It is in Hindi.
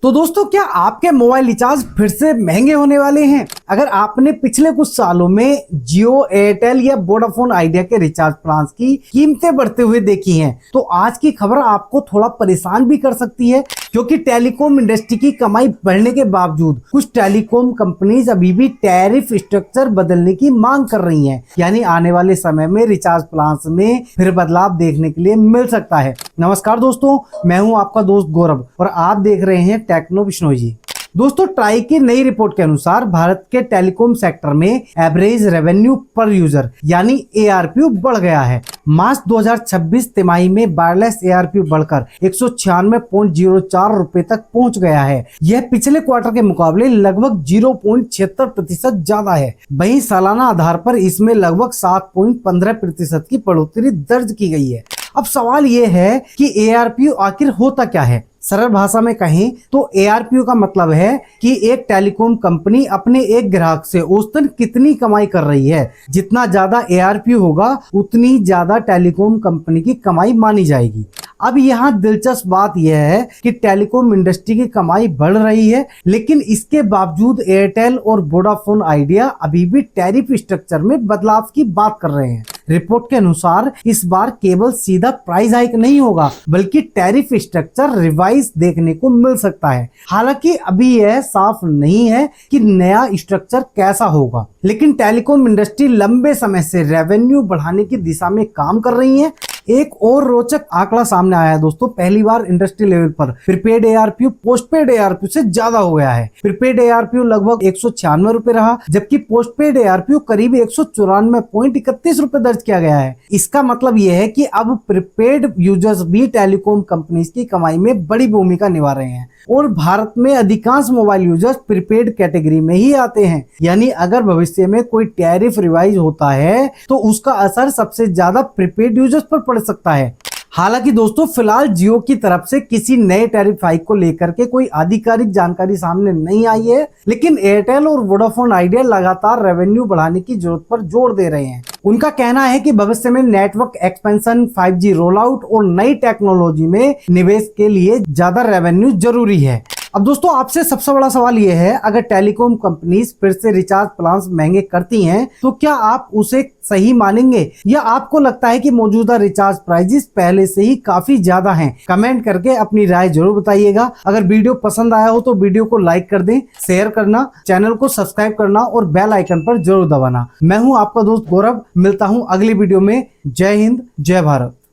तो दोस्तों, क्या आपके मोबाइल रिचार्ज फिर से महंगे होने वाले हैं? अगर आपने पिछले कुछ सालों में जियो, एयरटेल या वोडाफोन आइडिया के रिचार्ज प्लान की कीमतें बढ़ते हुए देखी हैं, तो आज की खबर आपको थोड़ा परेशान भी कर सकती है, क्योंकि टेलीकॉम इंडस्ट्री की कमाई बढ़ने के बावजूद कुछ टेलीकॉम कंपनीज अभी भी टैरिफ स्ट्रक्चर बदलने की मांग कर रही हैं। यानी आने वाले समय में रिचार्ज प्लान में फिर बदलाव देखने के लिए मिल सकता है। नमस्कार दोस्तों, मैं हूं आपका दोस्त गौरव और आप देख रहे हैं टेक्नो बिश्नोई जी। दोस्तों, ट्राई की नई रिपोर्ट के अनुसार भारत के टेलीकॉम सेक्टर में एवरेज रेवेन्यू पर यूजर यानी ARPU बढ़ गया है। मार्च 2026 तिमाही में वायरलेस ARPU बढ़कर 196.04 रुपए तक पहुंच गया है। यह पिछले क्वार्टर के मुकाबले लगभग 0.76% ज्यादा है। वहीं सालाना आधार पर इसमें लगभग 7.15% की बढ़ोतरी दर्ज की गई है। अब सवाल यह है कि ARPU आखिर होता क्या है? सरल भाषा में कहें तो ARPU का मतलब है कि एक टेलीकॉम कंपनी अपने एक ग्राहक से औसतन कितनी कमाई कर रही है। जितना ज्यादा ARPU होगा उतनी ज्यादा टेलीकॉम कंपनी की कमाई मानी जाएगी। अब यहाँ दिलचस्प बात यह है कि टेलीकॉम इंडस्ट्री की कमाई बढ़ रही है, लेकिन इसके बावजूद एयरटेल और वोडाफोन आइडिया अभी भी टैरिफ स्ट्रक्चर में बदलाव की बात कर रहे हैं। रिपोर्ट के अनुसार इस बार केवल सीधा प्राइस हाइक नहीं होगा, बल्कि टैरिफ स्ट्रक्चर रिवाइज देखने को मिल सकता है। हालांकि अभी यह साफ नहीं है कि नया स्ट्रक्चर कैसा होगा, लेकिन टेलीकॉम इंडस्ट्री लंबे समय से रेवेन्यू बढ़ाने की दिशा में काम कर रही है। एक और रोचक आंकड़ा सामने आया है दोस्तों, पहली बार इंडस्ट्री लेवल पर प्रीपेड ARPU पोस्टपेड ARPU से ज्यादा हो गया है। प्रीपेड ARPU लगभग 196 रुपए रहा, जबकि पोस्टपेड ARPU करीब 194.31 रुपए दर्ज किया गया है। इसका मतलब यह है कि अब प्रीपेड यूजर्स भी टेलीकॉम कंपनीज की कमाई में बड़ी भूमिका निभा रहे हैं और भारत में अधिकांश मोबाइल यूजर्स प्रीपेड कैटेगरी में ही आते हैं। यानी अगर भविष्य में कोई टैरिफ रिवाइज होता है तो उसका असर सबसे ज्यादा प्रीपेड यूजर्स पर पड़ सकता है। हालांकि दोस्तों, फिलहाल जियो की तरफ से किसी नए टैरिफ हाइक को लेकर के कोई आधिकारिक जानकारी सामने नहीं आई है, लेकिन एयरटेल और वोडाफोन आइडिया लगातार रेवेन्यू बढ़ाने की जरूरत पर जोर दे रहे हैं। उनका कहना है कि भविष्य में network expansion, 5G roll out और नई टेक्नोलॉजी में निवेश के लिए ज्यादा रेवेन्यू जरूरी है। अब दोस्तों, आपसे सबसे बड़ा सवाल यह है, अगर टेलीकॉम कंपनीज फिर से रिचार्ज प्लान्स महंगे करती हैं तो क्या आप उसे सही मानेंगे, या आपको लगता है कि मौजूदा रिचार्ज प्राइजेस पहले से ही काफी ज्यादा हैं? कमेंट करके अपनी राय जरूर बताइएगा। अगर वीडियो पसंद आया हो तो वीडियो को लाइक कर दें, शेयर करना, चैनल को सब्सक्राइब करना और बेल आइकन पर जरूर दबाना। मैं हूं आपका दोस्त गौरव, मिलता हूं अगली वीडियो में। जय हिंद, जय भारत।